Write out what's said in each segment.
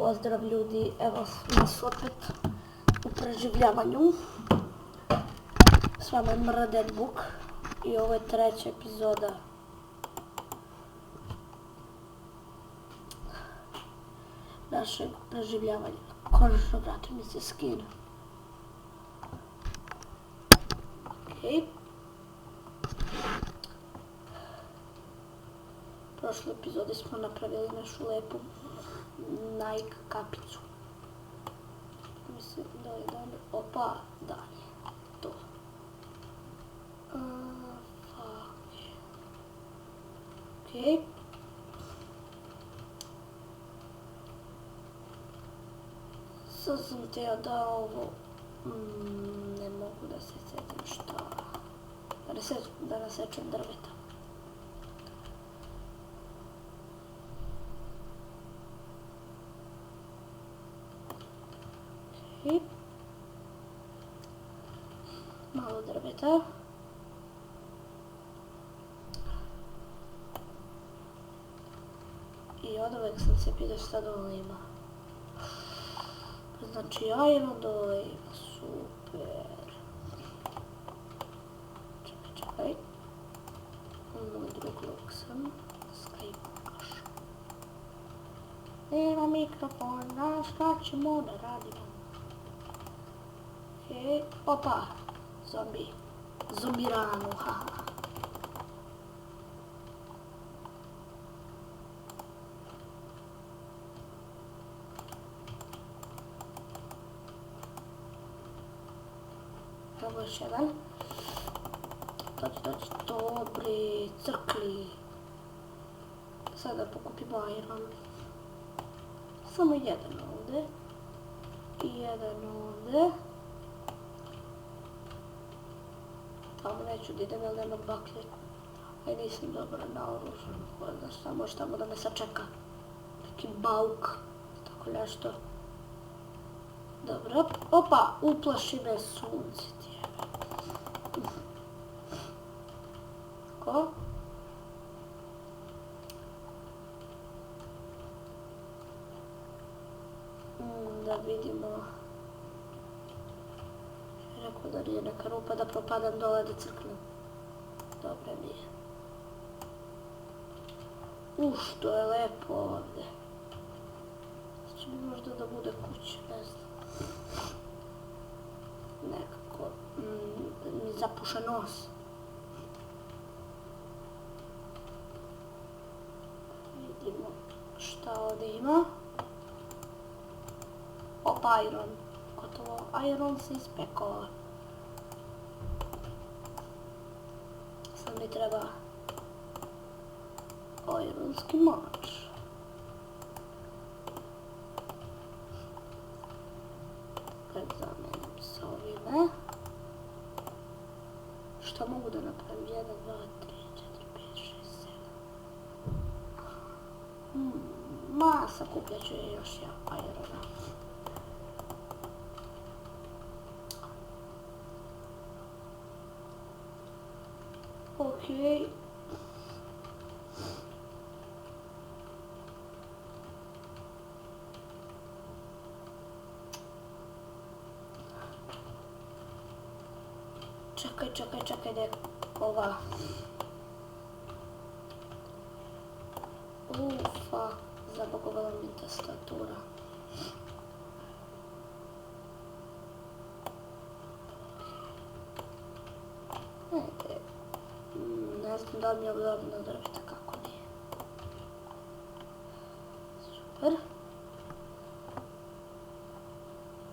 Pozdrav ljudi, evo nas opet u preživljavanju. S vama je Mrden Buk i ovo je treća epizoda našeg preživljavanja. Konačno vratio mi se skin. Ok. Prošle epizode smo napravili našu lepu Nike kapicu. Mislim da je dalje. Opa, dalje. To. Fuck. Ok. Sad sam htio da ovo... ne mogu da se sjetim šta. Da nasečem drveta. Ok. Malo drveta. I od uvek sam se pitao šta dole ima. Znači iron dole ima, super. Čekaj. Moj drug luk sam. Skype-aš. Nema mikrofona, šta ćemo da radimo? Okej, opa, zombi. Zombiranu, haha. Ovo još jedan. Dođi, dobri, crkli. Sada pokupimo iron. Samo jedan ovdje. I jedan ovdje. Tamo neću da idem jer nemam baklje. Aj nisam dobra na oružju. Znaš, može tamo da me sačeka. Neki bauk. Tako nešto. Dobro. Opa, uplaši me sunce. Ko? Da vidimo. Rekao da nije neka rupa da propadam dole da crknem. Dobre nije. To je lepo ovdje. Znači možda da bude kuća, ne znam. Nekako mi zapuša nos. Vidimo šta ovdje ima. Opa, iron. Gotovo, iron se ispekao. Sad mi treba ironski mač. Kad zamenim s ovime. Šta mogu da napravim? 1, 2, 3, 4, 5, 6, 7. Sakupljat ću je još ja irona. Okej. Čekaj, ova. Ufa, zabagovala mi tastatura. Ne znam da li mi je dovoljno drveta, kako nije. Super.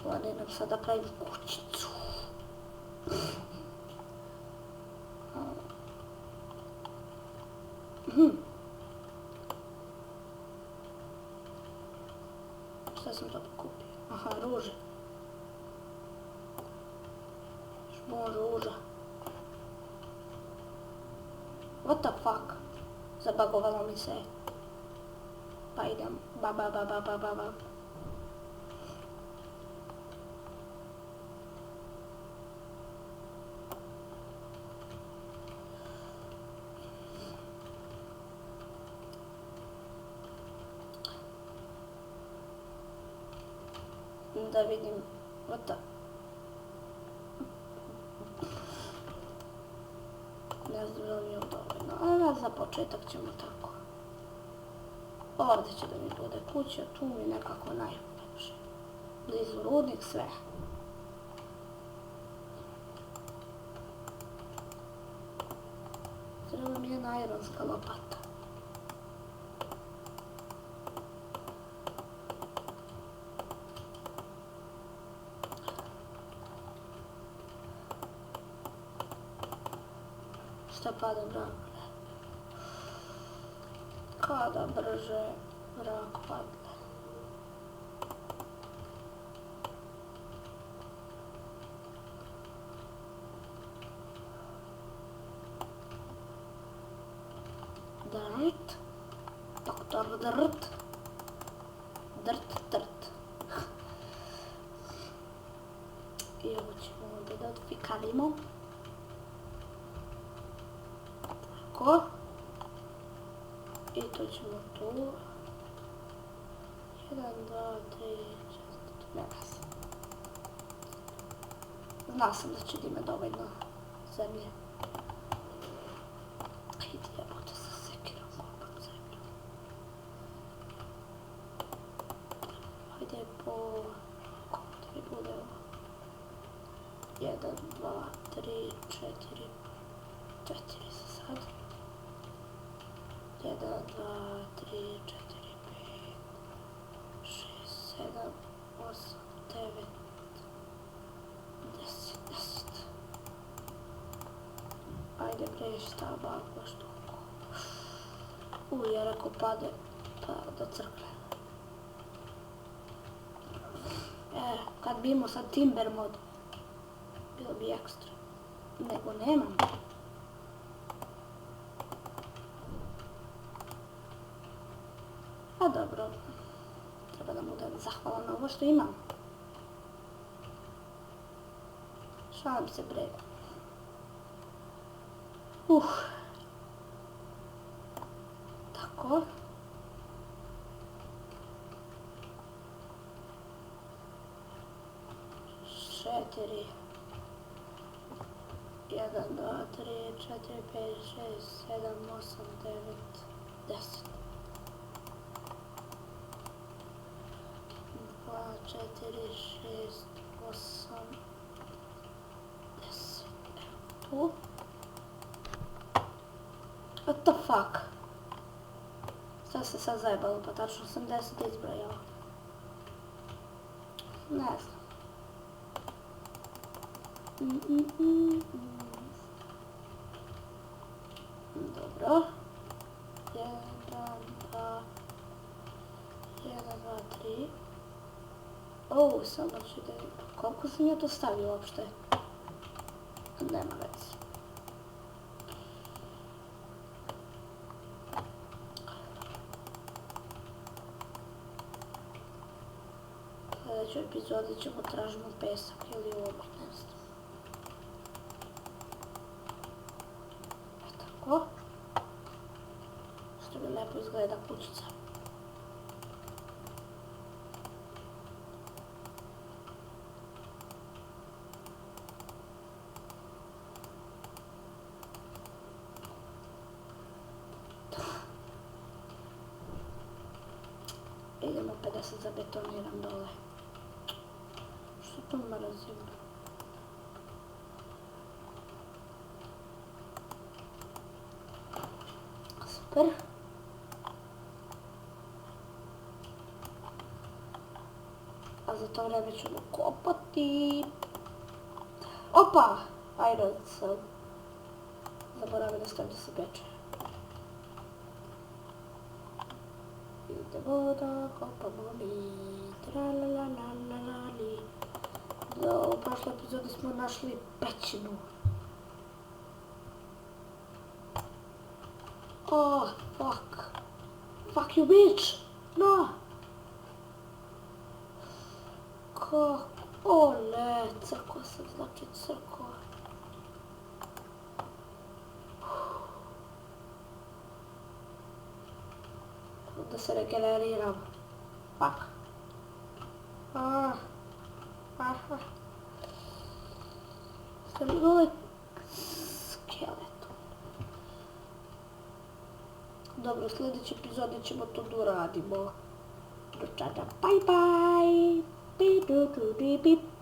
Planiram sad da pravim kućicu. Šta sam to pokupio? Aha, ruže. Šmo ruža. What the fuck? Zabagovalo mi se. Pa idem. Ba. Da vidim. Ota. Ne znam da li je dovoljno, ali za početak ćemo tako. Ovdje će da mi bude kuća, tu mi nekako najlepše. Blizu rudnik, sve. Treba mi jedna ironska lopata. Šta pada mrak? Kada brže mrak padne. Drt. Doktor Drt. Drt. I ovo ćemo ovdje da odfikalimo. Tako. I to ćemo tu. 1, 2, 3, 4, nema se. Znao sam da će da ima dovoljno zemlje. Ajde, jebote sa sekirom, kopam zemlju. Ajde po... Koliko da mi bude ovo? 1, 2, 3, 4, 4 za sad. 1, 2, 3, 4, 5, 6, 7, 8, 9, 10, 10. Ajde bre, šta baš toliko. Ja rekao pade pa do crkve. Kad bi imao sad Timber mod, bilo bi ekstra. Nego nemam. A dobro, treba da budem zahvalan na ovo što imam. Šalim se bre. Tako. Četiri. 1, 2, 3, 4, 5, 6, 7, 8, 9, 10. 2, 4, 6, 8, 10. Tu. What the fuck? Šta se sad zajebalo, pa tačno sam 10 izbrojala. Ne znam. Dobro. 1, 2, 3. Samo ću da vidim. Koliko sam ja to stavio uopšte? Nema veze. Sljedeću epizodi ćemo tražimo pesak ili ovo, ne znam. Tako. Što mi lepo izgleda kućica. Idemo 50 za betoniram dole. Što to mrazim? Super. A za to vreme ćemo kopati. Opa! Ajde sam. Zaboravim da stavim da se peče. Idemo da kopamo mi. Tralalalali. U prošloj epizodi smo našli pećinu. Oh, fuck. Fuck you, bitch! No! Kako? O ne, crko sam, znači crko. Da se regeneriram. Fuck. Sam dole skeleton. Dobro, u sljedećoj epizodi ćemo to da uradimo. Do tada, bye bye! Bi, du, du, di, bi.